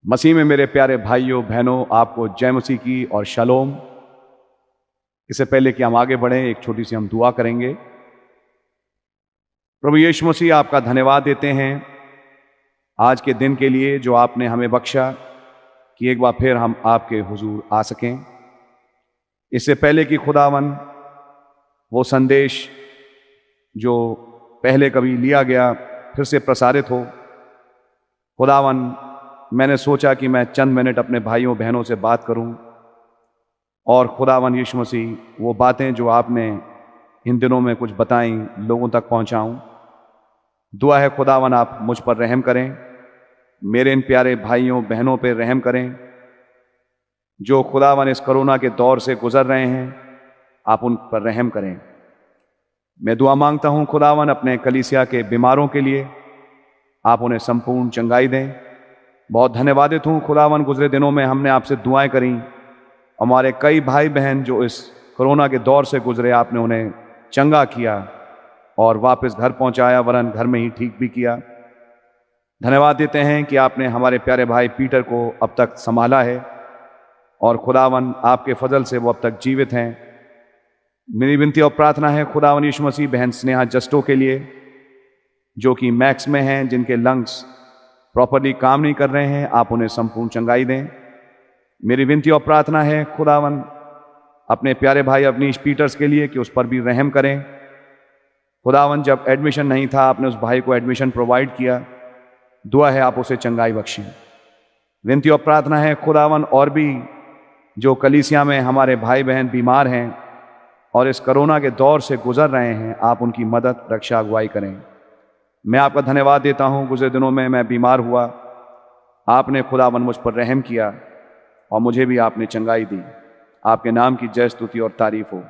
मसीह में मेरे प्यारे भाइयों बहनों, आपको जय मसीह की और शलोम। इससे पहले कि हम आगे बढ़ें, एक छोटी सी हम दुआ करेंगे। प्रभु यीशु मसीह, आपका धन्यवाद देते हैं आज के दिन के लिए जो आपने हमें बख्शा कि एक बार फिर हम आपके हुजूर आ सकें। इससे पहले कि खुदावन वो संदेश जो पहले कभी लिया गया फिर से प्रसारित हो, खुदावन मैंने सोचा कि मैं चंद मिनट अपने भाइयों बहनों से बात करूं और खुदावन यीशु मसीह वो बातें जो आपने इन दिनों में कुछ बताई लोगों तक पहुंचाऊं। दुआ है खुदावन आप मुझ पर रहम करें, मेरे इन प्यारे भाइयों बहनों पर रहम करें जो खुदावन इस कोरोना के दौर से गुजर रहे हैं, आप उन पर रहम करें। मैं दुआ मांगता हूं खुदावन अपने कलीसिया के बीमारों के लिए, आप उन्हें संपूर्ण चंगाई दें। बहुत धन्यवादित हूँ खुदावन, गुजरे दिनों में हमने आपसे दुआएं करी, हमारे कई भाई बहन जो इस कोरोना के दौर से गुजरे, आपने उन्हें चंगा किया और वापस घर पहुंचाया, वरन घर में ही ठीक भी किया। धन्यवाद देते हैं कि आपने हमारे प्यारे भाई पीटर को अब तक संभाला है और खुदावन आपके फजल से वो अब तक जीवित हैं। मेरी विनती और प्रार्थना है खुदावन यीशु मसीह बहन स्नेहा जस्टो के लिए जो कि मैक्स में हैं, जिनके लंग्स प्रॉपरली काम नहीं कर रहे हैं, आप उन्हें संपूर्ण चंगाई दें। मेरी विनती और प्रार्थना है खुदावन अपने प्यारे भाई अवनीश पीटर्स के लिए कि उस पर भी रहम करें। खुदावन जब एडमिशन नहीं था आपने उस भाई को एडमिशन प्रोवाइड किया, दुआ है आप उसे चंगाई बख्शें। विनती और प्रार्थना है खुदावन और भी जो कलीसिया में हमारे भाई बहन बीमार हैं और इस कोरोना के दौर से गुजर रहे हैं, आप उनकी मदद रक्षा अगुवाई करें। मैं आपका धन्यवाद देता हूं, गुजरे दिनों में मैं बीमार हुआ, आपने खुदावन मुझ पर रहम किया और मुझे भी आपने चंगाई दी। आपके नाम की जय स्तुति और तारीफ हो।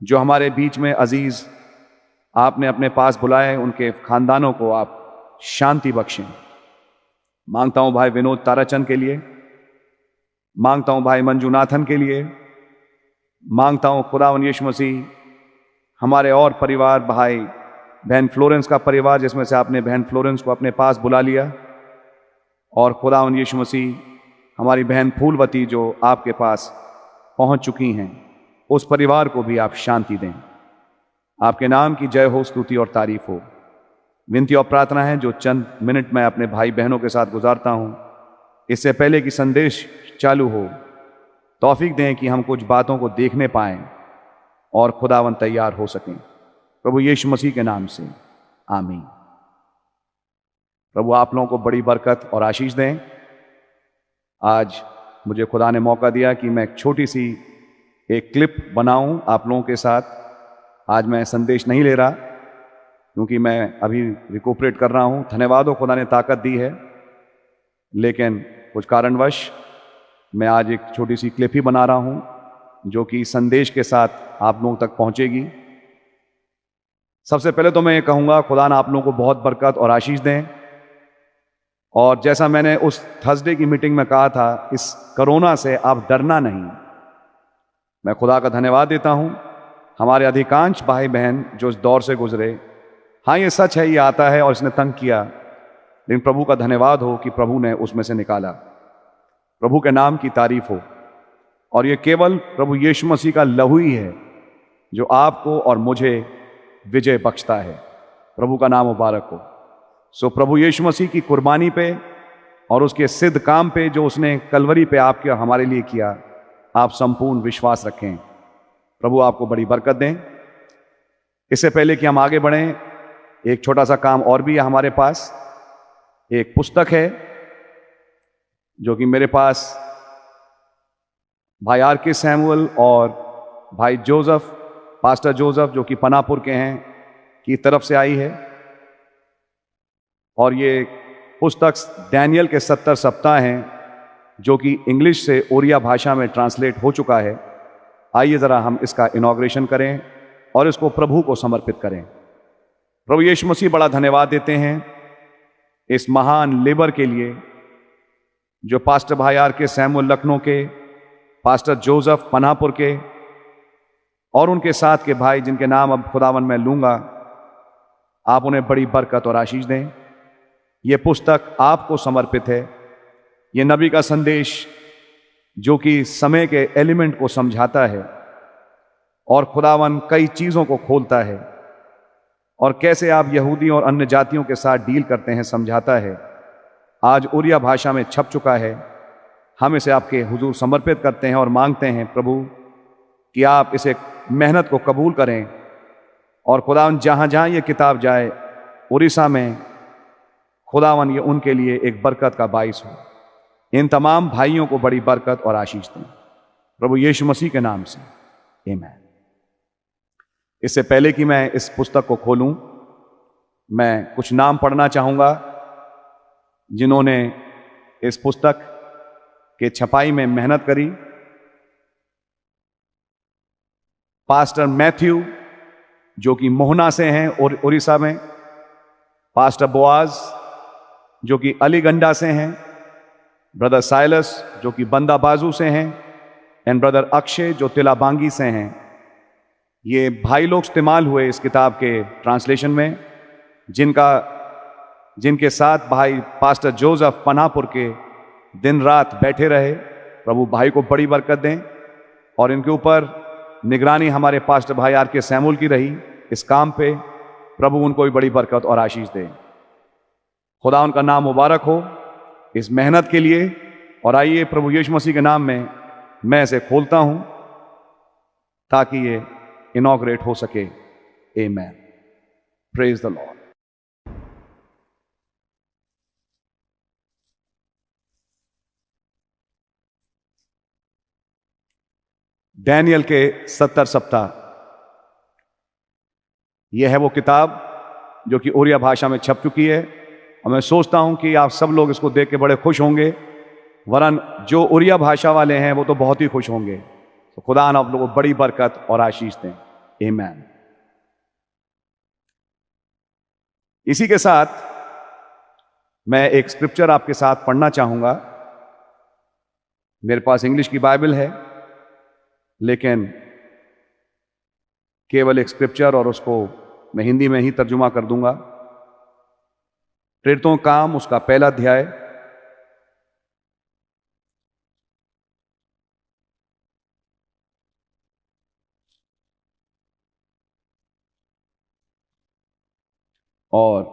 जो हमारे बीच में अजीज आपने अपने पास बुलाए, उनके खानदानों को आप शांति बख्शें। मांगता हूं भाई विनोद ताराचंद के लिए, मांगता हूं भाई मंजूनाथन के लिए, मांगता हूं खुदावन यीशु मसीह हमारे और परिवार, भाई बहन फ्लोरेंस का परिवार जिसमें से आपने बहन फ्लोरेंस को अपने पास बुला लिया, और खुदावन यीशु मसीह हमारी बहन फूलवती जो आपके पास पहुंच चुकी हैं, उस परिवार को भी आप शांति दें। आपके नाम की जय हो, स्तुति और तारीफ हो। विनती और प्रार्थना है जो चंद मिनट मैं अपने भाई बहनों के साथ गुजारता हूं, इससे पहले कि संदेश चालू हो, तौफीक दें कि हम कुछ बातों को देखने पाएं और खुदावन तैयार हो सकें। प्रभु यीशु मसीह के नाम से आमीन। प्रभु आप लोगों को बड़ी बरकत और आशीष दें। आज मुझे खुदा ने मौका दिया कि मैं एक छोटी सी एक क्लिप बनाऊं आप लोगों के साथ। आज मैं संदेश नहीं ले रहा क्योंकि मैं अभी रिकूपरेट कर रहा हूं। धन्यवाद हो, खुदा ने ताकत दी है, लेकिन कुछ कारणवश मैं आज एक छोटी सी क्लिप ही बना रहा हूं जो कि संदेश के साथ आप लोगों तक पहुंचेगी। सबसे पहले तो मैं ये कहूँगा खुदा ने आप लोगों को बहुत बरकत और आशीष दें। और जैसा मैंने उस थर्सडे की मीटिंग में कहा था, इस कोरोना से आप डरना नहीं। मैं खुदा का धन्यवाद देता हूँ हमारे अधिकांश भाई बहन जो इस दौर से गुजरे। हाँ ये सच है, ये आता है और इसने तंग किया, लेकिन प्रभु का धन्यवाद हो कि प्रभु ने उसमें से निकाला। प्रभु के नाम की तारीफ हो। और ये केवल प्रभु यीशु मसीह का लहू ही है जो आपको और मुझे विजय बख्शता है। प्रभु का नाम मुबारक हो। सो प्रभु यीशु मसीह की कुर्बानी पे और उसके सिद्ध काम पे जो उसने कलवरी पे आपके हमारे लिए किया, आप संपूर्ण विश्वास रखें। प्रभु आपको बड़ी बरकत दें। इससे पहले कि हम आगे बढ़ें, एक छोटा सा काम और भी है हमारे पास। एक पुस्तक है जो कि मेरे पास भाई आर.के. सैमुअल और भाई जोसेफ, पास्टर जोसेफ जो कि पनापुर के हैं, की तरफ से आई है। और ये पुस्तक डैनियल के 70 सप्ताह हैं जो कि इंग्लिश से ओरिया भाषा में ट्रांसलेट हो चुका है। आइए ज़रा हम इसका इनॉग्रेशन करें और इसको प्रभु को समर्पित करें। प्रभु यीशु मसीह बड़ा धन्यवाद देते हैं इस महान लेबर के लिए जो पास्टर भाई आर.के. सैमुअल लखनऊ के, पास्टर जोसेफ पनापुर के और उनके साथ के भाई जिनके नाम अब खुदावन मैं लूंगा, आप उन्हें बड़ी बरकत और आशीष दें। ये पुस्तक आपको समर्पित है ये नबी का संदेश जो कि समय के एलिमेंट को समझाता है और खुदावन कई चीज़ों को खोलता है और कैसे आप यहूदी और अन्य जातियों के साथ डील करते हैं समझाता है, आज उरिया भाषा में छप चुका है। हम इसे आपके हुजूर समर्पित करते हैं और मांगते हैं प्रभु कि आप इसे मेहनत को कबूल करें और खुदावन जहाँ जहाँ ये किताब जाए उड़ीसा में खुदावन ये उनके लिए एक बरकत का बाइस हो। इन तमाम भाइयों को बड़ी बरकत और आशीष दें प्रभु यीशु मसीह के नाम से, आमीन। इससे पहले कि मैं इस पुस्तक को खोलूं, मैं कुछ नाम पढ़ना चाहूंगा जिन्होंने इस पुस्तक के छपाई में मेहनत करी। पास्टर मैथ्यू जो कि मोहना से हैं और उड़ीसा में, पास्टर बोआज जो कि अलीगंडा से हैं, ब्रदर साइलस जो कि बंदा बाजू से हैं एंड ब्रदर अक्षय जो तिलाबांगी से हैं। ये भाई लोग इस्तेमाल हुए इस किताब के ट्रांसलेशन में, जिनके साथ भाई पास्टर जोसेफ पनापुर के दिन रात बैठे रहे। प्रभु भाई को बड़ी बरकत दें और इनके ऊपर निगरानी हमारे पास्टर भाई आर के सैमुअल की रही इस काम पे। प्रभु उनको भी बड़ी बरकत और आशीष दे। खुदा उनका नाम मुबारक हो इस मेहनत के लिए। और आइए प्रभु यीशु मसीह के नाम में मैं इसे खोलता हूं ताकि ये इनॉग्रेट हो सके। आमीन। Praise the Lord. डैनियल के 70 सप्ताह, यह है वो किताब जो कि उरिया भाषा में छप चुकी है और मैं सोचता हूं कि आप सब लोग इसको देख के बड़े खुश होंगे, वरन जो उरिया भाषा वाले हैं वो तो बहुत ही खुश होंगे। तो खुदा आप लोगों को बड़ी बरकत और आशीष दें। आमीन। इसी के साथ मैं एक स्क्रिप्चर आपके साथ पढ़ना चाहूंगा। मेरे पास इंग्लिश की बाइबल है लेकिन केवल एक स्क्रिप्चर और उसको मैं हिंदी में ही तर्जुमा कर दूंगा। प्रेरितों का काम उसका पहला अध्याय और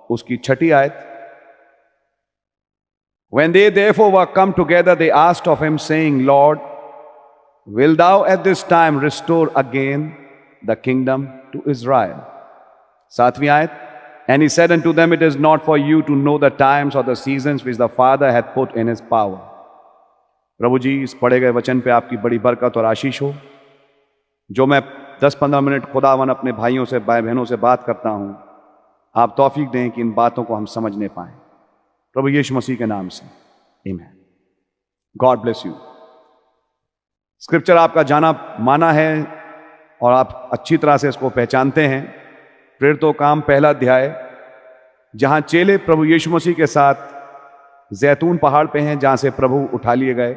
उसकी 6ठी आयत। When they therefore were come together, they asked of him, saying, Lord, will thou at this time restore again the kingdom to Israel? 7वीं आयत। And he said unto them, It is not for you to know the times or the seasons which the Father hath put in his power. प्रभु जी इस पढ़े गए वचन पे आपकी बड़ी बरकत और आशीष हो। जो मैं 10-15 मिनट खुदावन अपने भाइयों से भाई बहनों से बात करता हूं, आप तौफीक दें कि इन बातों को हम समझने पाएं प्रभु यीशु मसीह के नाम से। आमीन। God bless you. स्क्रिप्चर आपका जाना माना है और आप अच्छी तरह से इसको पहचानते हैं। प्रेरितों काम पहला अध्याय, जहां चेले प्रभु यीशु मसीह के साथ जैतून पहाड़ पे हैं जहां से प्रभु उठा लिए गए।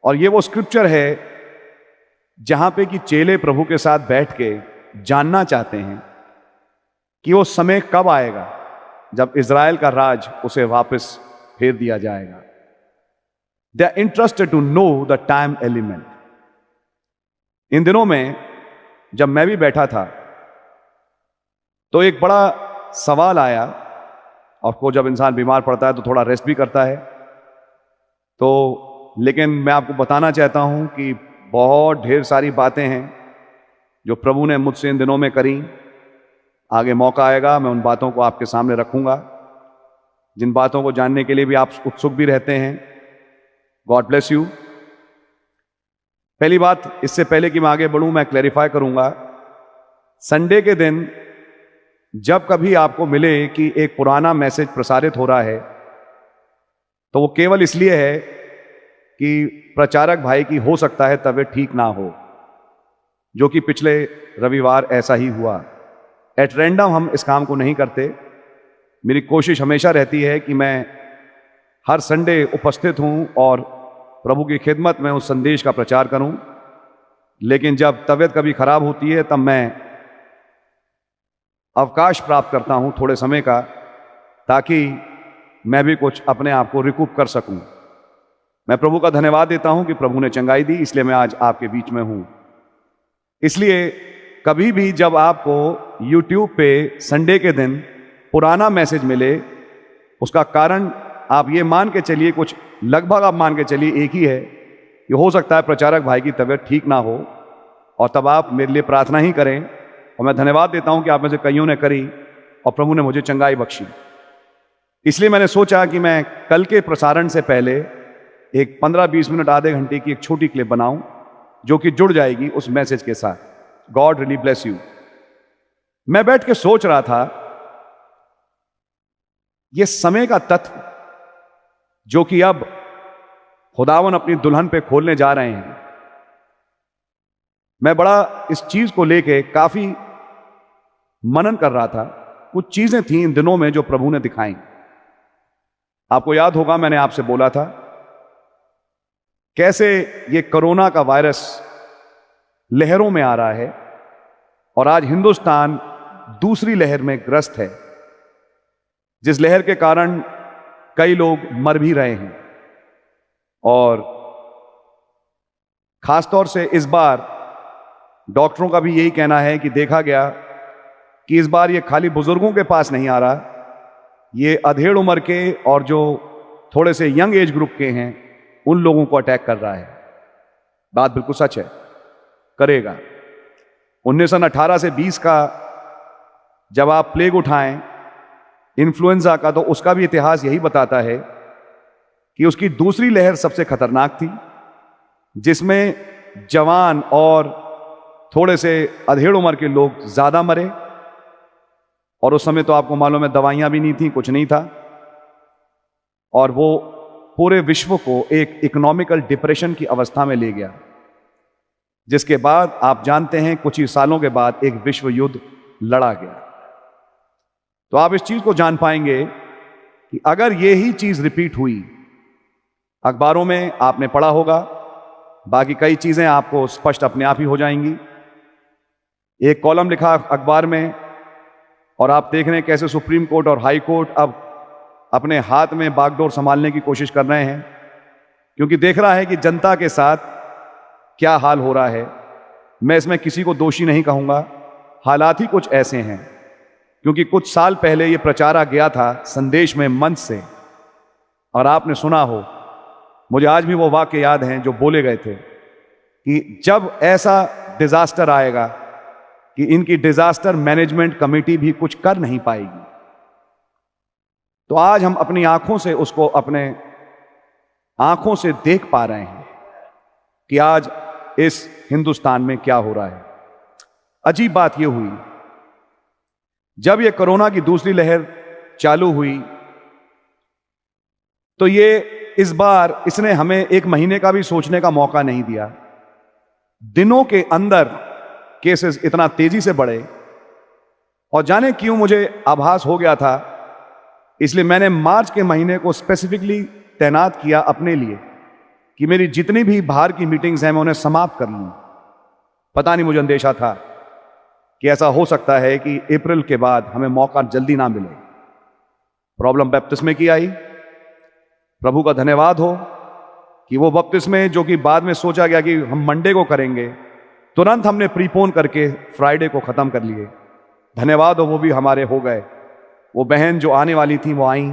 और ये वो स्क्रिप्चर है जहां पे कि चेले प्रभु के साथ बैठ के जानना चाहते हैं कि वो समय कब आएगा जब इज़राइल का राज उसे वापस फेर दिया जाएगा। They are interested to know the time element. इन दिनों में जब मैं भी बैठा था तो एक बड़ा सवाल आया, और को जब इंसान बीमार पड़ता है तो थोड़ा रेस्ट भी करता है। तो लेकिन मैं आपको बताना चाहता हूं कि बहुत ढेर सारी बातें हैं जो प्रभु ने मुझसे इन दिनों में करी। आगे मौका आएगा मैं उन बातों को आपके सामने रखूंगा, जिन बातों को जानने के लिए भी आप उत्सुक भी रहते हैं। God bless you. पहली बात, इससे पहले कि मैं आगे बढ़ूं, मैं क्लैरिफाई करूंगा। संडे के दिन जब कभी आपको मिले कि एक पुराना मैसेज प्रसारित हो रहा है तो वो केवल इसलिए है कि प्रचारक भाई की हो सकता है तबीयत ठीक ना हो, जो कि पिछले रविवार ऐसा ही हुआ। एट रैंडम हम इस काम को नहीं करते। मेरी कोशिश हमेशा रहती है कि मैं हर संडे उपस्थित हूं और प्रभु की खिदमत में उस संदेश का प्रचार करूं। लेकिन जब तबीयत कभी खराब होती है तब मैं अवकाश प्राप्त करता हूं थोड़े समय का, ताकि मैं भी कुछ अपने आप को रिकूप कर सकूं। मैं प्रभु का धन्यवाद देता हूं कि प्रभु ने चंगाई दी, इसलिए मैं आज आपके बीच में हूं। इसलिए कभी भी जब आपको YouTube पे संडे के दिन पुराना मैसेज मिले, उसका कारण आप ये मान के चलिए, कुछ लगभग आप मान के चलिए एक ही है कि हो सकता है प्रचारक भाई की तबीयत ठीक ना हो, और तब आप मेरे लिए प्रार्थना ही करें। और मैं धन्यवाद देता हूं कि आप में से कईयों ने करी और प्रभु ने मुझे चंगाई बख्शी। इसलिए मैंने सोचा कि मैं कल के प्रसारण से पहले एक 15-20 मिनट, आधे घंटे की एक छोटी क्लिप बनाऊं जो कि जुड़ जाएगी उस मैसेज के साथ। God really bless you. मैं बैठ के सोच रहा था, ये समय का तत्व जो कि अब खुदावन अपनी दुल्हन पे खोलने जा रहे हैं, मैं बड़ा इस चीज को लेके काफी मनन कर रहा था। कुछ चीजें थी इन दिनों में जो प्रभु ने दिखाई। आपको याद होगा मैंने आपसे बोला था कैसे ये कोरोना का वायरस लहरों में आ रहा है और आज हिंदुस्तान दूसरी लहर में ग्रस्त है, जिस लहर के कारण कई लोग मर भी रहे हैं। और खासतौर से इस बार डॉक्टरों का भी यही कहना है कि देखा गया कि इस बार ये खाली बुजुर्गों के पास नहीं आ रहा, ये अधेड़ उम्र के और जो थोड़े से यंग एज ग्रुप के हैं उन लोगों को अटैक कर रहा है। बात बिल्कुल सच है, करेगा। 1918 से 20 का जब आप प्लेग उठाएं, इन्फ्लुएंजा का, तो उसका भी इतिहास यही बताता है कि उसकी दूसरी लहर सबसे खतरनाक थी, जिसमें जवान और थोड़े से अधेड़ उम्र के लोग ज्यादा मरे। और उस समय तो आपको मालूम है दवाइयां भी नहीं थी, कुछ नहीं था, और वो पूरे विश्व को एक इकोनॉमिकल डिप्रेशन की अवस्था में ले गया, जिसके बाद आप जानते हैं कुछ ही सालों के बाद एक विश्व युद्ध लड़ा गया। तो आप इस चीज को जान पाएंगे कि अगर ये ही चीज रिपीट हुई, अखबारों में आपने पढ़ा होगा, बाकी कई चीजें आपको स्पष्ट अपने आप ही हो जाएंगी। एक कॉलम लिखा अखबार में और आप देख रहे हैं कैसे सुप्रीम कोर्ट और हाई कोर्ट अब अपने हाथ में बागडोर संभालने की कोशिश कर रहे हैं, क्योंकि देख रहा है कि जनता के साथ क्या हाल हो रहा है। मैं इसमें किसी को दोषी नहीं कहूंगा, हालात ही कुछ ऐसे हैं। क्योंकि कुछ साल पहले ये प्रचारा गया था संदेश में मंच से, और आपने सुना हो, मुझे आज भी वो वाक्य याद हैं जो बोले गए थे कि जब ऐसा डिजास्टर आएगा कि इनकी डिजास्टर मैनेजमेंट कमेटी भी कुछ कर नहीं पाएगी। तो आज हम अपनी आंखों से उसको अपने आंखों से देख पा रहे हैं कि आज इस हिंदुस्तान में क्या हो रहा है। अजीब बात यह हुई, जब ये कोरोना की दूसरी लहर चालू हुई तो ये इस बार इसने हमें 1 महीने का भी सोचने का मौका नहीं दिया। दिनों के अंदर केसेस इतना तेजी से बढ़े, और जाने क्यों मुझे आभास हो गया था, इसलिए मैंने मार्च के महीने को स्पेसिफिकली तैनात किया अपने लिए कि मेरी जितनी भी बाहर की मीटिंग्स हैं मैं उन्हें समाप्त कर लूं। पता नहीं, मुझे अंदेशा था कि ऐसा हो सकता है कि अप्रैल के बाद हमें मौका जल्दी ना मिले। प्रॉब्लम बपतिस्मे की आई। प्रभु का धन्यवाद हो कि वो बपतिस्मे जो कि बाद में सोचा गया कि हम मंडे को करेंगे, तुरंत हमने प्रीपोन करके फ्राइडे को खत्म कर लिए। धन्यवाद हो, वो भी हमारे हो गए। वो बहन जो आने वाली थी वो आई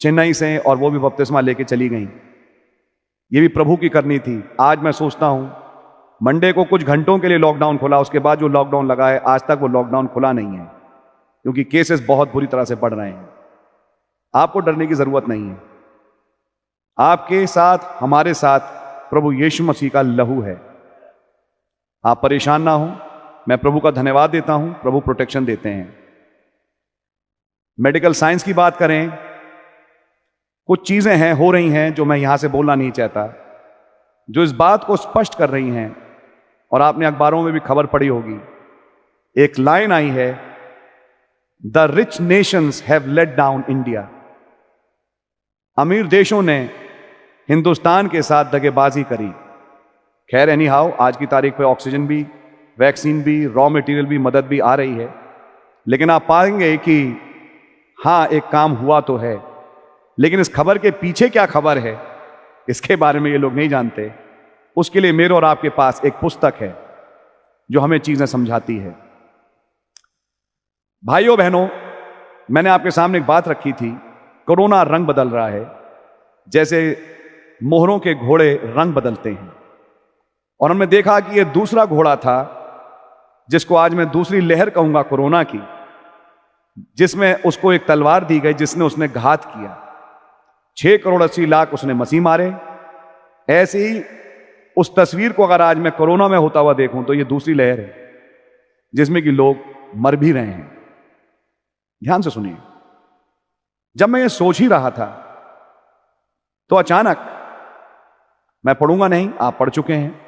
चेन्नई से, और वो भी बपतिस्मा लेके चली गई। ये भी प्रभु की करनी थी। आज मैं सोचता हूं मंडे को कुछ घंटों के लिए लॉकडाउन खुला, उसके बाद जो लॉकडाउन लगा है आज तक वो लॉकडाउन खुला नहीं है, क्योंकि केसेस बहुत बुरी तरह से बढ़ रहे हैं। आपको डरने की जरूरत नहीं है। आपके साथ, हमारे साथ प्रभु यीशु मसीह का लहू है। आप परेशान ना हो। मैं प्रभु का धन्यवाद देता हूं, प्रभु प्रोटेक्शन देते हैं। मेडिकल साइंस की बात करें, कुछ चीजें हैं, हो रही हैं जो मैं यहां से बोलना नहीं चाहता, जो इस बात को स्पष्ट कर रही हैं, और आपने अखबारों में भी खबर पड़ी होगी। एक लाइन आई है, the rich Nations have let down India. अमीर देशों ने हिंदुस्तान के साथ दगेबाजी करी। खैर एनी हाउ, आज की तारीख पे ऑक्सीजन भी, वैक्सीन भी, रॉ मटेरियल भी, मदद भी आ रही है। लेकिन आप पाएंगे कि हां, एक काम हुआ तो है, लेकिन इस खबर के पीछे क्या खबर है इसके बारे में ये लोग नहीं जानते। उसके लिए मेरे और आपके पास एक पुस्तक है जो हमें चीजें समझाती है। भाइयों बहनों, मैंने आपके सामने एक बात रखी थी, कोरोना रंग बदल रहा है जैसे मोहरों के घोड़े रंग बदलते हैं। और हमने देखा कि यह दूसरा घोड़ा था जिसको आज मैं दूसरी लहर कहूंगा कोरोना की, जिसमें उसको एक तलवार दी गई जिसने उसने घात किया। 6 करोड़ 80 लाख उसने मसीह मारे। ऐसे ही उस तस्वीर को अगर आज मैं कोरोना में होता हुआ देखूं तो यह दूसरी लहर है जिसमें कि लोग मर भी रहे हैं। ध्यान से सुनिए, जब मैं ये सोच ही रहा था तो अचानक, मैं पढ़ूंगा नहीं, आप पढ़ चुके हैं,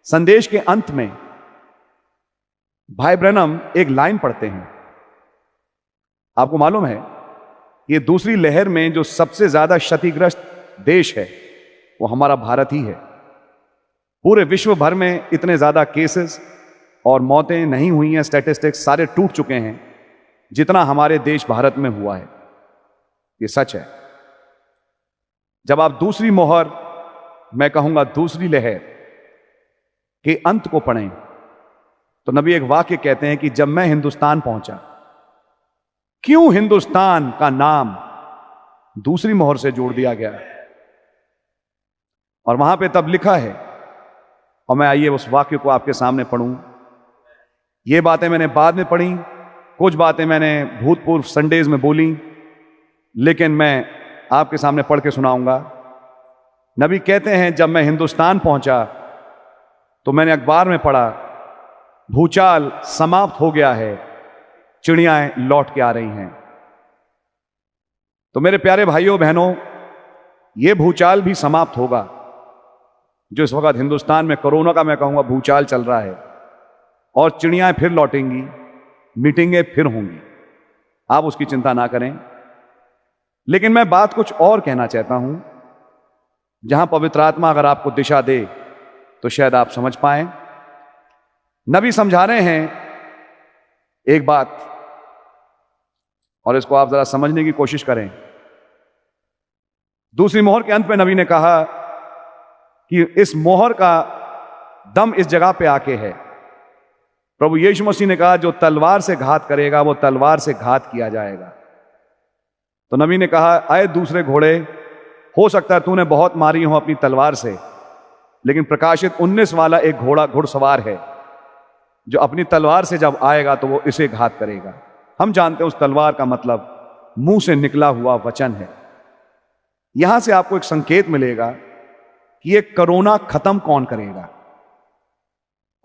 संदेश के अंत में भाई ब्रैनम एक लाइन पढ़ते हैं। आपको मालूम है ये दूसरी लहर में जो सबसे ज्यादा क्षतिग्रस्त देश है वो हमारा भारत ही है। पूरे विश्व भर में इतने ज्यादा केसेस और मौतें नहीं हुई हैं, स्टैटिस्टिक्स सारे टूट चुके हैं जितना हमारे देश भारत में हुआ है। ये सच है। जब आप दूसरी मोहर, मैं कहूंगा दूसरी लहर के अंत को पढ़ें तो नबी एक वाक्य कहते हैं कि जब मैं हिंदुस्तान पहुंचा, क्यों हिंदुस्तान का नाम दूसरी मोहर से जोड़ दिया गया, और वहां पे तब लिखा है, और मैं आइए उस वाक्य को आपके सामने पढ़ूं। ये बातें मैंने बाद में पढ़ी, कुछ बातें मैंने भूतपूर्व संडेज में बोली, लेकिन मैं आपके सामने पढ़ के सुनाऊंगा। नबी कहते हैं जब मैं हिंदुस्तान पहुंचा तो मैंने अखबार में पढ़ा भूचाल समाप्त हो गया है, चिड़ियाएं लौट के आ रही हैं। तो मेरे प्यारे भाइयों बहनों, यह भूचाल भी समाप्त होगा जो इस वक्त हिंदुस्तान में कोरोना का मैं कहूंगा भूचाल चल रहा है, और चिड़ियाएं फिर लौटेंगी, मीटिंगें फिर होंगी। आप उसकी चिंता ना करें। लेकिन मैं बात कुछ और कहना चाहता हूं, जहां पवित्र आत्मा अगर आपको दिशा दे तो शायद आप समझ पाएं। नबी समझा रहे हैं एक बात, और इसको आप जरा समझने की कोशिश करें। दूसरी मोहर के अंत में नबी ने कहा कि इस मोहर का दम इस जगह पे आके है। प्रभु यीशु मसीह ने कहा जो तलवार से घात करेगा वो तलवार से घात किया जाएगा। तो नबी ने कहा, आए दूसरे घोड़े, हो सकता है तूने बहुत मारी हो अपनी तलवार से, लेकिन प्रकाशित 19 वाला एक घोड़ा घुड़सवार है जो अपनी तलवार से जब आएगा तो वो इसे घात करेगा। हम जानते हैं उस तलवार का मतलब मुंह से निकला हुआ वचन है। यहां से आपको एक संकेत मिलेगा कि ये कोरोना खत्म कौन करेगा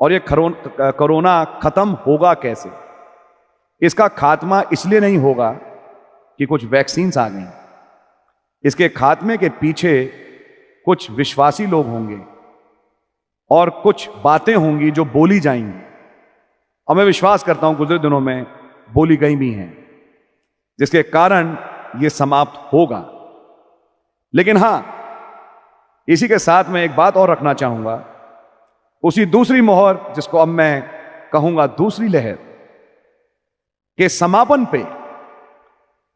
और ये कोरोना खत्म होगा कैसे। इसका खात्मा इसलिए नहीं होगा कि कुछ वैक्सीन्स आ गई, इसके खात्मे के पीछे कुछ विश्वासी लोग होंगे और कुछ बातें होंगी जो बोली जाएंगी, और मैं विश्वास करता हूं गुजरे दिनों में बोली गई भी हैं, जिसके कारण यह समाप्त होगा। लेकिन हां, इसी के साथ मैं एक बात और रखना चाहूंगा। उसी दूसरी मोहर, जिसको अब मैं कहूंगा दूसरी लहर के समापन पे,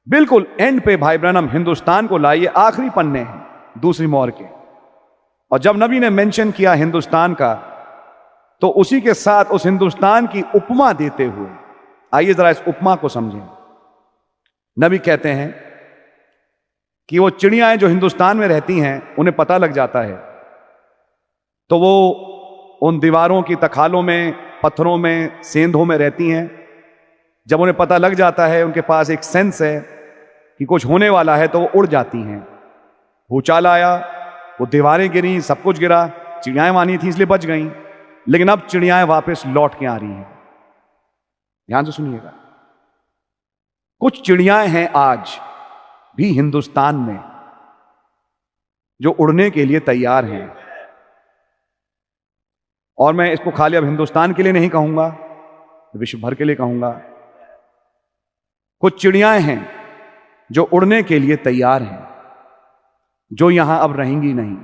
बिल्कुल एंड पे भाई ब्रैनम हिंदुस्तान को लाइए। आखिरी पन्ने हैं दूसरी मोहर के, और जब नबी ने मेंशन किया हिंदुस्तान का, तो उसी के साथ उस हिंदुस्तान की उपमा देते हुए, आइए जरा इस उपमा को समझें। नबी कहते हैं कि वो चिड़ियाएं जो हिंदुस्तान में रहती हैं उन्हें पता लग जाता है, तो वो उन दीवारों की तखालों में, पत्थरों में, सेंधों में रहती हैं। जब उन्हें पता लग जाता है, उनके पास एक सेंस है कि कुछ होने वाला है, तो वो उड़ जाती हैं। भूचाल आया, वो दीवारें गिरी, सब कुछ गिरा, चिड़ियाएं मानी थी इसलिए बच गईं, लेकिन अब चिड़ियाएं वापस लौट के आ रही हैं। ध्यान से सुनिएगा, कुछ चिड़ियाएं हैं आज भी हिंदुस्तान में जो उड़ने के लिए तैयार हैं, और मैं इसको खाली अब हिंदुस्तान के लिए नहीं कहूंगा, विश्व भर के लिए कहूंगा। कुछ चिड़ियाएं हैं जो उड़ने के लिए तैयार हैं, जो यहां अब रहेंगी नहीं।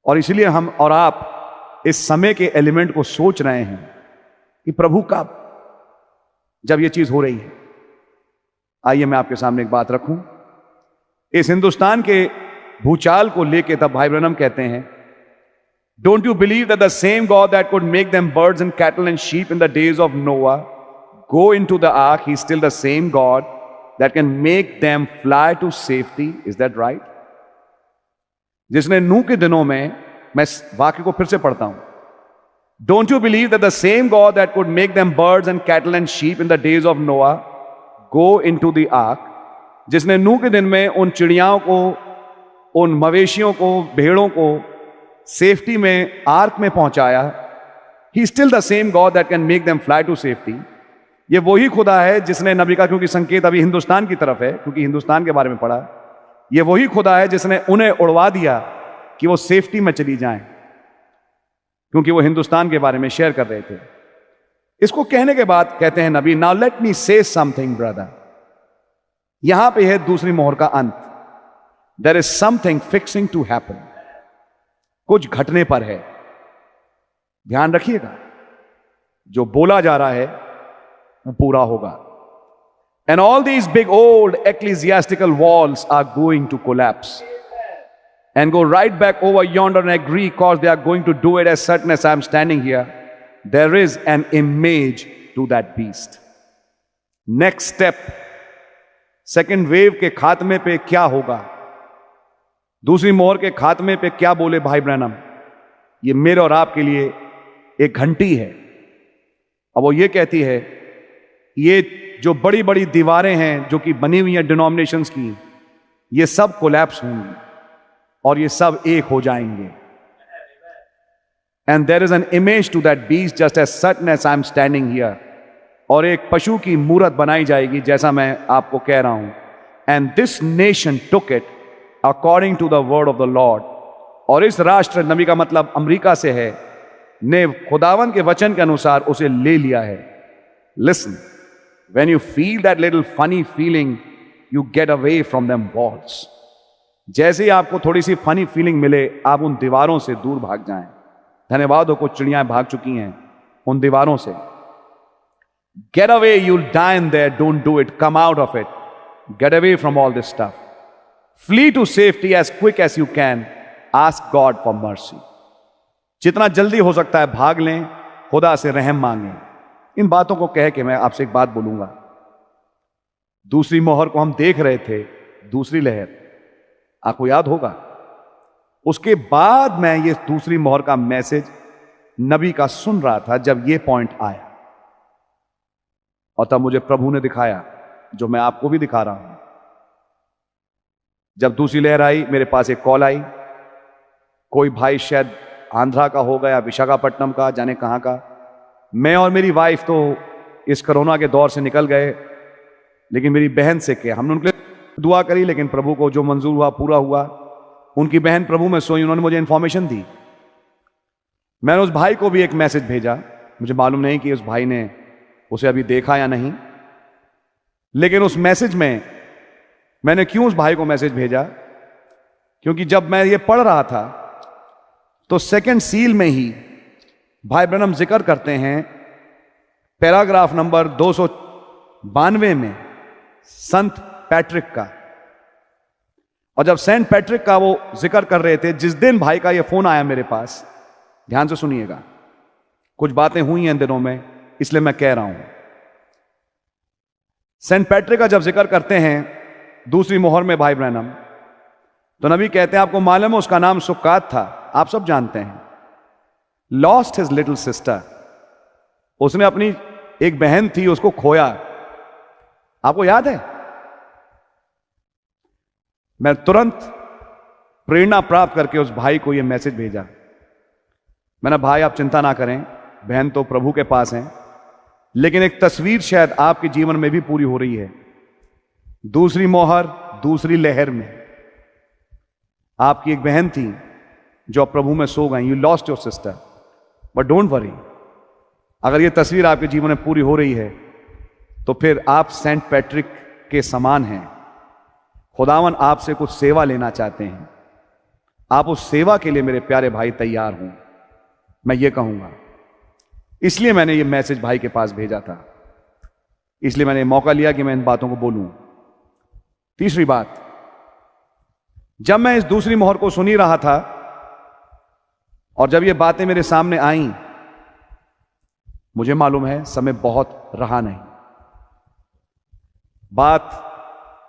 और इसलिए हम और आप इस समय के एलिमेंट को सोच रहे हैं कि प्रभु कब, जब यह चीज हो रही है। आइए मैं आपके सामने एक बात रखूं। इस हिंदुस्तान के भूचाल को लेके तब भाई ब्रैनम कहते हैं, don't you believe that the same God that could make them birds and cattle and sheep in the days of Noah go into the ark, he is still the same God that can make them fly to safety, is that right? जिसने नूह के दिनों में, मैं वाक्य को फिर से पढ़ता हूं, don't you believe that the same God that could make them birds and cattle and sheep in the days of Noah go into the arc, जिसने नूह के दिन में उन चिड़ियाओं को, उन मवेशियों को, भेड़ों को सेफ्टी में आर्क में पहुंचाया, he still the same God that can make them fly to safety. ये वही खुदा है जिसने, नबी का क्योंकि संकेत अभी हिंदुस्तान की तरफ है, क्योंकि हिंदुस्तान के बारे में पढ़ा, ये वही खुदा है जिसने उन्हें उड़वा दिया कि वो सेफ्टी में चली जाएं, क्योंकि वो हिंदुस्तान के बारे में शेयर कर रहे थे। इसको कहने के बाद कहते हैं नबी, नाउ लेट मी से समथिंग ब्रदर, यहां पे है दूसरी मोहर का अंत, there is something fixing to happen, कुछ घटने पर है, ध्यान रखिएगा, जो बोला जा रहा है वो पूरा होगा। And all these big old ecclesiastical walls are going to collapse and go right back over yonder, and I agree, because they are going to do it as certain as I am standing here. There is an image to that beast. Next step, second wave के खात्मे पे क्या होगा, दूसरी मोहर के खात्मे पे क्या बोले भाई ब्रैनम, ये मेरे और आपके लिए एक घंटी है। अब वो ये कहती है, ये जो बड़ी बड़ी दीवारें हैं जो कि बनी हुई हैं डिनोमिनेशंस की, ये सब कोलैप्स होंगी और ये सब एक हो जाएंगे। And there is an image to that beast just as certain as I am standing here, और एक पशु की मूरत बनाई जाएगी जैसा मैं आपको कह रहा हूं। And this nation took it according to the word of the Lord, और इस राष्ट्र, नबी का मतलब अमेरिका से है, ने खुदावन के वचन के अनुसार उसे ले लिया है। Listen, when you feel that little funny feeling, you get away from them walls. जैसे ही आपको थोड़ी सी फनी फीलिंग मिले, आप उन दीवारों से दूर भाग जाएं। धन्यवाद हो, कुछ चिड़ियां भाग चुकी हैं उन दीवारों से। Get away, you'll die in there, don't do it, come out of it, get away from all this stuff, flee to safety as quick as you can, ask God for mercy. जितना जल्दी हो सकता है भाग लें, खुदा से रहम मांगें। इन बातों को कह के मैं आपसे एक बात बोलूंगा, दूसरी मोहर को हम देख रहे थे, दूसरी लहर, आपको याद होगा, उसके बाद मैं ये दूसरी मोहर का मैसेज नबी का सुन रहा था जब ये पॉइंट आया, और तब मुझे प्रभु ने दिखाया जो मैं आपको भी दिखा रहा हूं। जब दूसरी लहर आई, मेरे पास एक कॉल आई, कोई भाई शायद आंध्रा का हो गया, विशाखापट्टनम का, जाने कहां का। मैं और मेरी वाइफ तो इस कोरोना के दौर से निकल गए, लेकिन मेरी बहन से क्या, हमने उनके लिए दुआ करी, लेकिन प्रभु को जो मंजूर हुआ पूरा हुआ। उनकी बहन प्रभु में सोई, उन्होंने मुझे इंफॉर्मेशन दी। मैंने उस भाई को भी एक मैसेज भेजा, मुझे मालूम नहीं कि उस भाई ने उसे अभी देखा या नहीं, लेकिन उस मैसेज में मैंने क्यों उस भाई को मैसेज भेजा, क्योंकि जब मैं ये पढ़ रहा था तो सेकंड सील में ही भाई ब्रैनम जिक्र करते हैं, पैराग्राफ नंबर 292 में, संत पैट्रिक का। और जब सेंट पैट्रिक का वो जिक्र कर रहे थे, जिस दिन भाई का ये फोन आया मेरे पास, ध्यान से सुनिएगा, कुछ बातें हुई हैं इन दिनों में, इसलिए मैं कह रहा हूं। सेंट पैट्रिक का जब जिक्र करते हैं दूसरी मोहर में भाई ब्रैनम, तो नबी कहते हैं, आपको मालूम है उसका नाम सुक्कात था, आप सब जानते हैं। लॉस्ट हिज लिटिल सिस्टर, उसने अपनी एक बहन थी उसको खोया, आपको याद है। मैं तुरंत प्रेरणा प्राप्त करके उस भाई को यह मैसेज भेजा, मैंने, भाई आप चिंता ना करें, बहन तो प्रभु के पास है, लेकिन एक तस्वीर शायद आपके जीवन में भी पूरी हो रही है। दूसरी मोहर, दूसरी लहर में आपकी एक बहन थी जो प्रभु में सो गई। You lost your sister, but don't worry, अगर यह तस्वीर आपके जीवन में पूरी हो रही है तो फिर आप सेंट पैट्रिक के समान हैं। खुदावन आपसे कुछ सेवा लेना चाहते हैं, आप उस सेवा के लिए मेरे प्यारे भाई तैयार हों, मैं ये कहूंगा। इसलिए मैंने ये मैसेज भाई के पास भेजा था, इसलिए मैंने मौका लिया कि मैं इन बातों को बोलूं। तीसरी बात, जब मैं इस दूसरी मोहर को सुन ही रहा था और जब ये बातें मेरे सामने आईं, मुझे मालूम है समय बहुत रहा नहीं। बात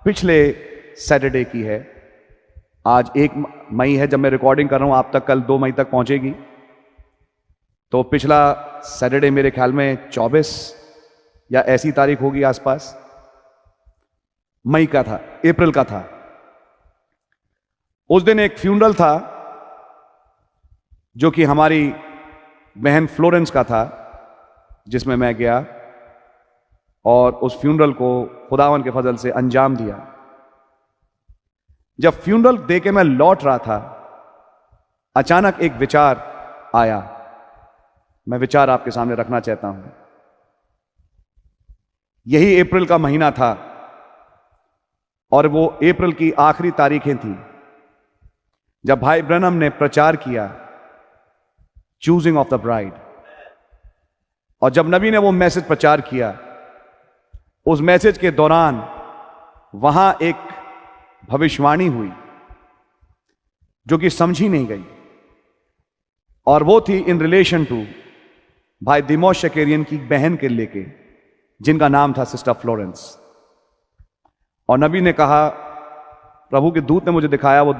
पिछले सैटरडे की है। आज 1 मई है, जब मैं रिकॉर्डिंग कर रहा हूं, आप तक कल 2 मई तक पहुंचेगी। तो पिछला सैटरडे मेरे ख्याल में 24 या ऐसी तारीख होगी आसपास, मई का था, अप्रैल का था। उस दिन एक फ्यूनरल था जो कि हमारी बहन फ्लोरेंस का था, जिसमें मैं गया और उस फ्यूनरल को खुदावन के फजल से अंजाम दिया। जब फ्यूनरल दे के मैं लौट रहा था, अचानक एक विचार आया। मैं विचार आपके सामने रखना चाहता हूं। यही अप्रैल का महीना था और वो अप्रैल की आखिरी तारीखें थी जब भाई ब्रैनम ने प्रचार किया चूजिंग ऑफ द ब्राइड। और जब नबी ने वो मैसेज प्रचार किया, उस मैसेज के दौरान वहां एक भविष्यवाणी हुई जो कि समझी नहीं गई, और वो थी इन रिलेशन टू भाई दिमोस शकेरियन की बहन के लेके, जिनका नाम था सिस्टर फ्लोरेंस। और नबी ने कहा, प्रभु के दूत ने मुझे दिखाया, वो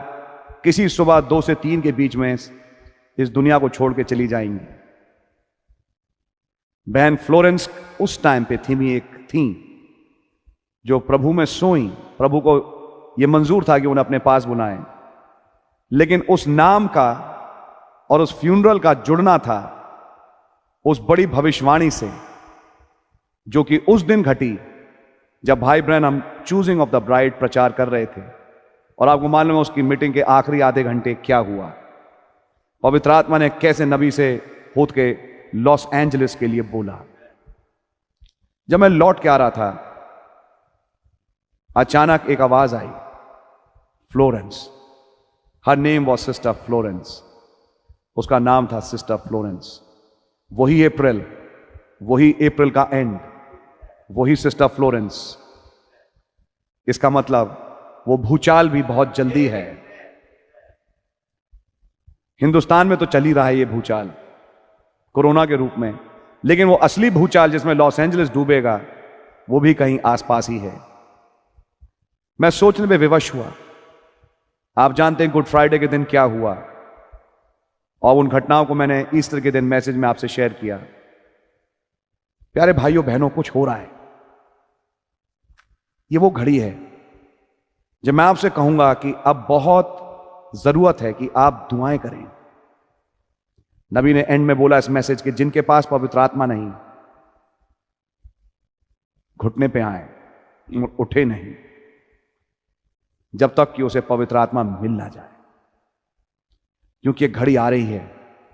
किसी सुबह 2 से 3 के बीच में इस दुनिया को छोड़ के चली जाएंगी। बहन फ्लोरेंस उस टाइम पे एक थी जो प्रभु में सोई। प्रभु को यह मंजूर था कि उन्हें अपने पास बुलाएं, लेकिन उस नाम का और उस फ्यूनरल का जुड़ना था उस बड़ी भविष्यवाणी से जो कि उस दिन घटी जब भाई Branham choosing of the bride प्रचार कर रहे थे। और आपको मालूम है उसकी मीटिंग के आखिरी आधे घंटे क्या हुआ, पवित्र आत्मा ने कैसे नबी से होत के लॉस एंजलिस के लिए बोला। जब मैं लौट के आ रहा था, अचानक एक आवाज आई, Florence. Her name was sister Florence. उसका नाम था सिस्टर फ्लोरेंस। वही अप्रैल का एंड, वही सिस्टर फ्लोरेंस। इसका मतलब वो भूचाल भी बहुत जल्दी है। हिंदुस्तान में तो चल ही रहा है ये भूचाल कोरोना के रूप में, लेकिन वो असली भूचाल जिसमें लॉस एंजलिस डूबेगा, वो भी कहीं आसपास ही है। मैं सोचने में विवश हुआ। आप जानते हैं गुड फ्राइडे के दिन क्या हुआ, और उन घटनाओं को मैंने ईस्टर के दिन मैसेज में आपसे शेयर किया। प्यारे भाइयों बहनों, कुछ हो रहा है। ये वो घड़ी है जब मैं आपसे कहूंगा कि अब बहुत जरूरत है कि आप दुआएं करें। नबी ने एंड में बोला इस मैसेज के, जिनके पास पवित्र आत्मा नहीं, घुटने पे आए, उठे नहीं जब तक कि उसे पवित्र आत्मा मिल ना जाए, क्योंकि एक घड़ी आ रही है।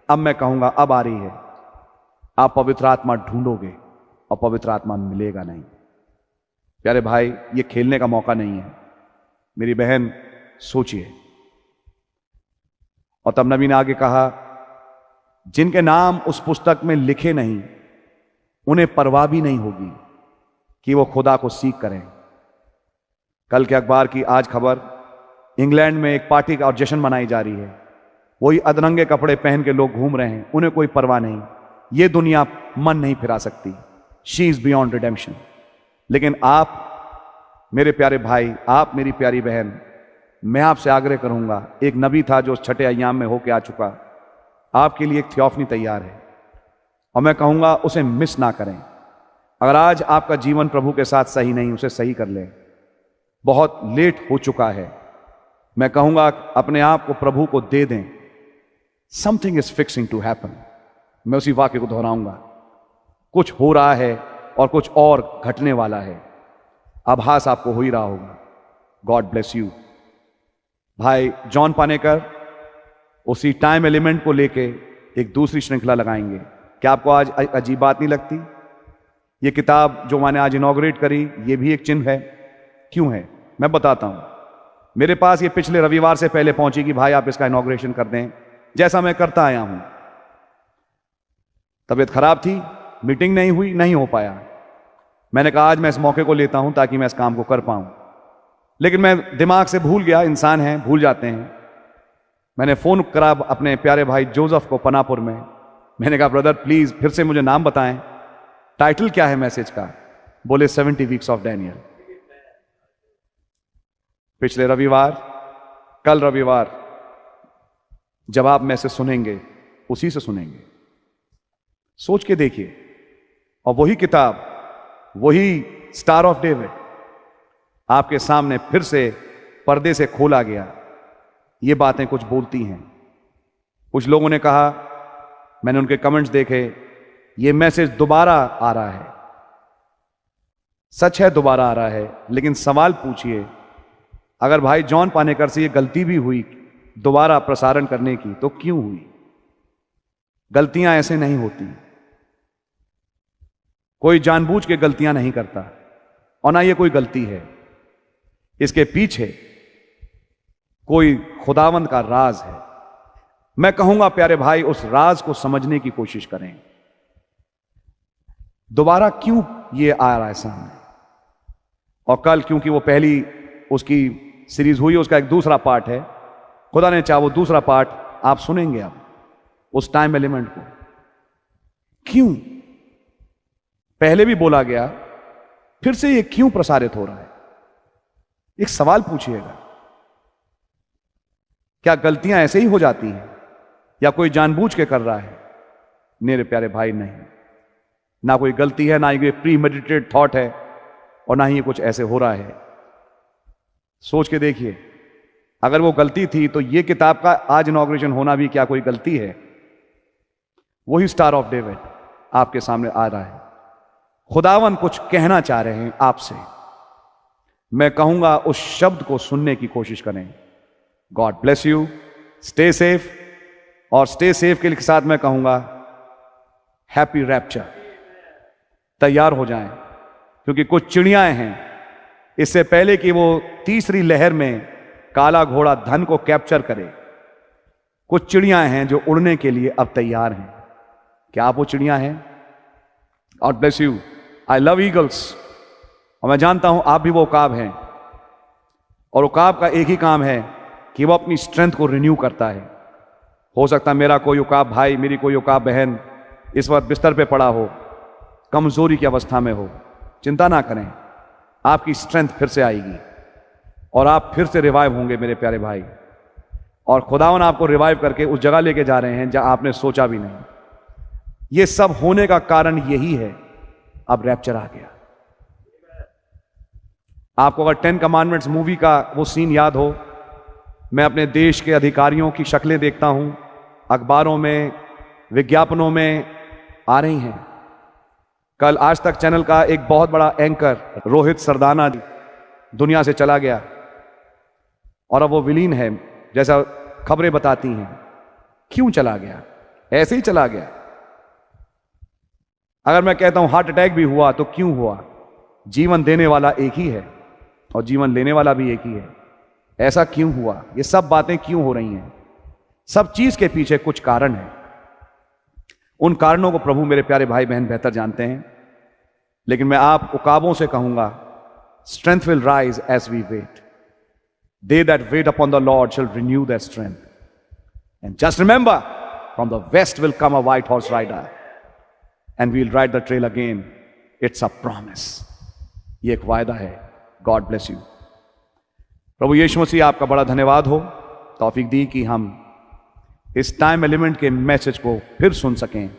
अब मैं कहूंगा अब आ रही है। आप पवित्र आत्मा ढूंढोगे और पवित्र आत्मा मिलेगा नहीं। प्यारे भाई, ये खेलने का मौका नहीं है। मेरी बहन सोचिए। और तब नबी ने आगे कहा, जिनके नाम उस पुस्तक में लिखे नहीं, उन्हें परवाह भी नहीं होगी कि वो खुदा को सीख करें। कल के अखबार की आज खबर, इंग्लैंड में एक पार्टी का और जश्न मनाई जा रही है। वही अधरंगे कपड़े पहन के लोग घूम रहे हैं, उन्हें कोई परवाह नहीं। ये दुनिया मन नहीं फिरा सकती। She is beyond redemption. लेकिन आप मेरे प्यारे भाई, आप मेरी प्यारी बहन, मैं आपसे आग्रह करूंगा, एक नबी था जो छठे अय्याम में होके आ चुका, आपके लिए एक थियोफनी तैयार है, और मैं कहूंगा उसे मिस ना करें। अगर आज आपका जीवन प्रभु के साथ सही नहीं, उसे सही कर लें। बहुत लेट हो चुका है। मैं कहूंगा अपने आप को प्रभु को दे दें। Something is fixing to happen. मैं उसी वाक्य को दोहराऊंगा, कुछ हो रहा है और कुछ और घटने वाला है। आभास आपको हो ही रहा होगा। God bless you. भाई जॉन पानेकर उसी टाइम एलिमेंट को लेके एक दूसरी श्रृंखला लगाएंगे। क्या आपको आज अजीब बात नहीं लगती? ये किताब जो मैंने आज इनॉग्रेट करी, ये भी एक चिन्ह है। क्यों है? मैं बताता हूं। मेरे पास ये पिछले रविवार से पहले पहुंची कि भाई आप इसका इनॉग्रेशन कर दें, जैसा मैं करता आया हूं। तबीयत खराब थी, मीटिंग नहीं हुई, नहीं हो पाया। मैंने कहा आज मैं इस मौके को लेता हूं ताकि मैं इस काम को कर पाऊं। लेकिन मैं दिमाग से भूल गया, इंसान हैं, भूल जाते हैं। मैंने फ़ोन करा अपने प्यारे भाई जोसेफ को पनापुर में। मैंने कहा ब्रदर प्लीज़ फिर से मुझे नाम बताएं, टाइटल क्या है मैसेज का? बोले 70 वीक्स ऑफ डैनियल। पिछले रविवार, कल रविवार जब आप मैसेज सुनेंगे उसी से सुनेंगे। सोच के देखिए। और वही किताब, वही स्टार ऑफ डेविड आपके सामने फिर से पर्दे से खोला गया। ये बातें कुछ बोलती हैं। कुछ लोगों ने कहा, मैंने उनके कमेंट्स देखे, ये मैसेज दोबारा आ रहा है। सच है दोबारा आ रहा है, लेकिन सवाल पूछिए, अगर भाई जॉन पानेकर से ये गलती भी हुई दोबारा प्रसारण करने की, तो क्यों हुई? गलतियां ऐसे नहीं होती। कोई जानबूझ के गलतियां नहीं करता, और ना ये कोई गलती है। इसके पीछे कोई खुदावंद का राज है। मैं कहूंगा प्यारे भाई, उस राज को समझने की कोशिश करें। दोबारा क्यों ये आ रहा है सामने? और कल क्योंकि वो पहली उसकी सीरीज हुई, उसका एक दूसरा पार्ट है। खुदा ने चाहा वो दूसरा पार्ट आप सुनेंगे अब, उस टाइम एलिमेंट को। क्यों पहले भी बोला गया, फिर से ये क्यों प्रसारित हो रहा है? एक सवाल पूछिएगा। क्या गलतियां ऐसे ही हो जाती हैं, या कोई जानबूझ के कर रहा है? मेरे प्यारे भाई, नहीं। ना कोई गलती है, ना ये प्री मेडिटेटेड थॉट है, और ना ही ये कुछ ऐसे हो रहा है। सोच के देखिए, अगर वो गलती थी तो ये किताब का आज इनॉग्रेशन होना भी क्या कोई गलती है? वही स्टार ऑफ डेविड आपके सामने आ रहा है। खुदावन कुछ कहना चाह रहे हैं आपसे। मैं कहूंगा उस शब्द को सुनने की कोशिश करें। God bless you, stay safe. और स्टे सेफ के साथ मैं कहूंगा हैप्पी रैप्चर। तैयार हो जाएं, क्योंकि कुछ चिड़ियाएं हैं, इससे पहले कि वो तीसरी लहर में काला घोड़ा धन को कैप्चर करे, कुछ चिड़ियाएं हैं जो उड़ने के लिए अब तैयार हैं। क्या आप वो चिड़ियां हैं? God bless you. I love eagles. और मैं जानता हूं आप भी वो उकाब हैं। और उकाब का एक ही काम है कि वो अपनी स्ट्रेंथ को रिन्यू करता है। हो सकता है मेरा कोई उकाब भाई, मेरी कोई उकाब बहन इस वक्त बिस्तर पे पड़ा हो, कमजोरी की अवस्था में हो। चिंता ना करें, आपकी स्ट्रेंथ फिर से आएगी और आप फिर से रिवाइव होंगे मेरे प्यारे भाई। और खुदावन आपको रिवाइव करके उस जगह लेके जा रहे हैं जहां आपने सोचा भी नहीं। ये सब होने का कारण यही है, अब रैप्चर आ गया। आपको अगर 10 कमांडमेंट्स मूवी का वो सीन याद हो, मैं अपने देश के अधिकारियों की शक्लें देखता हूं, अखबारों में, विज्ञापनों में आ रही हैं। कल आज तक चैनल का एक बहुत बड़ा एंकर रोहित सरदाना दुनिया से चला गया, और अब वो विलीन है जैसा खबरें बताती हैं। क्यों चला गया? ऐसे ही चला गया। अगर मैं कहता हूं हार्ट अटैक भी हुआ तो क्यों हुआ? जीवन देने वाला एक ही है और जीवन लेने वाला भी एक ही है। ऐसा क्यों हुआ? ये सब बातें क्यों हो रही हैं? सब चीज के पीछे कुछ कारण है। उन कारणों को प्रभु मेरे प्यारे भाई बहन बेहतर जानते हैं। लेकिन मैं आप उकाबों से कहूंगा, strength will rise as we wait. They that wait upon the Lord shall renew their strength. And just remember, from the west will come a white horse rider and we'll ride the trail again. It's a promise. ये एक वायदा है। God bless you. प्रभु यीशु मसीह आपका बड़ा धन्यवाद हो, तौफीक दी कि हम इस टाइम एलिमेंट के मैसेज को फिर सुन सकें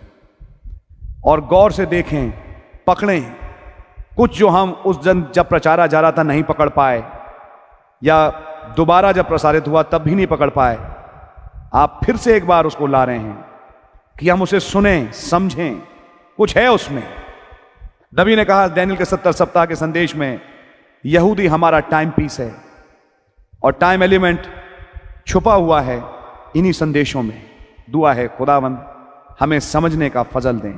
और गौर से देखें, पकड़ें कुछ जो हम उस दिन जब प्रचारा जा रहा था नहीं पकड़ पाए, या दोबारा जब प्रसारित हुआ तब भी नहीं पकड़ पाए। आप फिर से एक बार उसको ला रहे हैं कि हम उसे सुने, समझें। कुछ है उसमें। नबी ने कहा डैनियल के 70 सप्ताह के संदेश में, यहूदी हमारा टाइम पीस है और टाइम एलिमेंट छुपा हुआ है इन्हीं संदेशों में। दुआ है खुदावंद हमें समझने का फजल दें,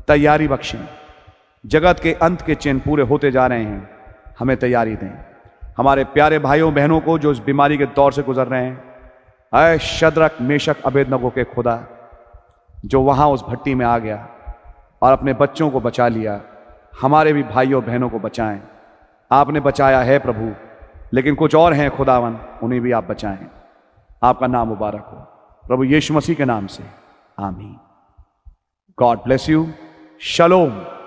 तैयारी बख्शें। जगत के अंत के चिन्ह पूरे होते जा रहे हैं, हमें तैयारी दें। हमारे प्यारे भाइयों बहनों को जो इस बीमारी के दौर से गुजर रहे हैं, ऐ शद्रक मेशक अबेदनगो के खुदा, जो वहां उस भट्टी में आ गया और अपने बच्चों को बचा लिया, हमारे भी भाइयों बहनों को बचाएं। आपने बचाया है प्रभु, लेकिन कुछ और हैं खुदावन, उन्हें भी आप बचाएं। आपका नाम मुबारक हो प्रभु यीशु मसीह के नाम से, आमीन। God bless you. शलोम।